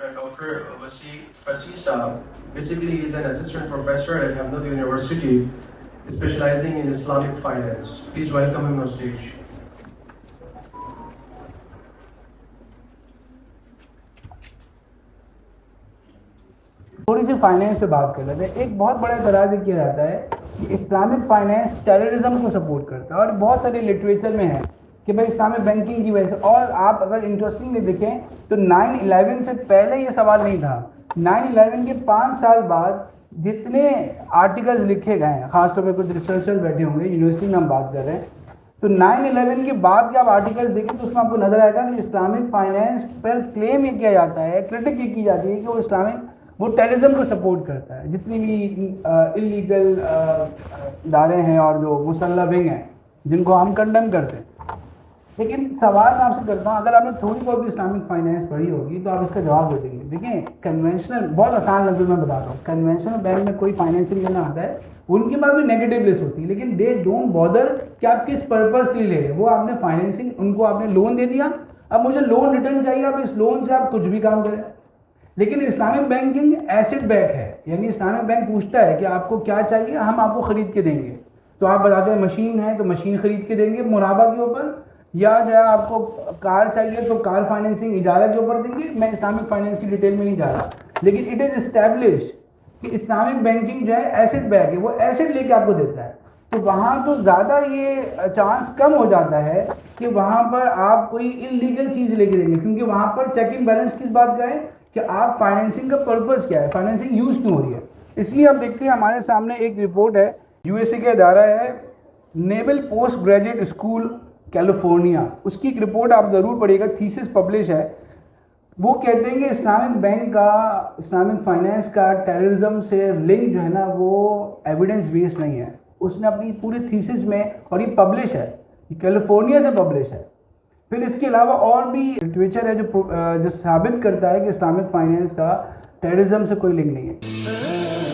Dr. Fasih Saab. Basically, he is an assistant professor at Hamdard University, specializing in Islamic finance. Please welcome him on stage. थोड़ी सी finance पे बात कर लेते हैं। एक बहुत बड़ा एतराज़ किया जाता है कि इस्लामिक फाइनेंस टेररिज्म को सपोर्ट करता है, और बहुत सारे लिटरेचर में है कि भाई इस्लामिक बैंकिंग की वजह से। और आप अगर इंटरेस्टिंगली देखें तो 9/11 से पहले ये सवाल नहीं था। 9/11 के 5 साल बाद जितने आर्टिकल्स लिखे गए हैं, खासतौर पर कुछ रिसर्चर्स बैठे होंगे, यूनिवर्सिटी में हम बात कर रहे हैं, तो 9/11 के बाद के आप आर्टिकल्स देखें तो उसमें आपको नजर आएगा कि इस्लामिक फाइनेंस पर क्लेम ये किया जाता है, क्रिटिक ये की जाती है कि वो टेररिज्म को सपोर्ट करता है। जितनी भी इलीगल इदारे हैं और जो मुसल्लह विंग हैं जिनको हम कंडेम करते हैं। लेकिन सवाल मैं आपसे करता हूँ, अगर आपने थोड़ी बहुत भी इस्लामिक फाइनेंस पढ़ी होगी तो आप इसका जवाब दे देंगे। देखिए, कन्वेंशनल, बहुत आसान लफ्ज़ में बताता हूँ, कन्वेंशनल बैंक में कोई फाइनेंशियल लेना आता है, उनके पास भी नेगेटिव लिस्ट होती है, लेकिन दे डोंट बॉदर कि आप किस पर्पज़ के लिए ले रहे हैं। वो आपने फाइनेंसिंग, उनको आपने लोन दे दिया, अब मुझे लोन रिटर्न चाहिए, अब इस लोन से आप कुछ भी काम करें। लेकिन इस्लामिक बैंकिंग एसेट बैक है, यानी इस्लामिक बैंक पूछता है कि आपको क्या चाहिए, हम आपको खरीद के देंगे। तो आप बताते हैं मशीन है तो मशीन खरीद के देंगे मुराबा के ऊपर, या जो है आपको कार चाहिए तो कार फाइनेंसिंग इजारा के ऊपर देंगे। मैं इस्लामिक फाइनेंस की डिटेल में नहीं जा रहा, लेकिन इट इज़ एस्टैब्लिश कि इस्लामिक बैंकिंग जो है एसेट बैक है, वो एसेट लेके आपको देता है। तो वहाँ तो ज़्यादा ये चांस कम हो जाता है कि वहाँ पर आप कोई इलीगल चीज़ लेके देंगे, क्योंकि वहाँ पर चेक इन बैलेंस किस बात का है कि आप फाइनेंसिंग का पर्पस क्या है, फाइनेंसिंग यूज क्यों हो रही है। इसलिए आप देखते हैं हमारे सामने एक रिपोर्ट है, यूएसए का इदारा है naval post graduate school California, उसकी एक रिपोर्ट आप ज़रूर पढ़िएगा, थीसिस पब्लिश है। वो कहते हैं कि इस्लामिक बैंक का, इस्लामिक फाइनेंस का टेररिज्म से लिंक जो है ना, वो एविडेंस बेस्ड नहीं है। उसने अपनी पूरी थीसिस में, और ये पब्लिश है, कैलिफोर्निया से पब्लिश है। फिर इसके अलावा और भी लिटरेचर है जो साबित करता है कि इस्लामिक फाइनेंस का टेररिज्म से कोई लिंक नहीं है।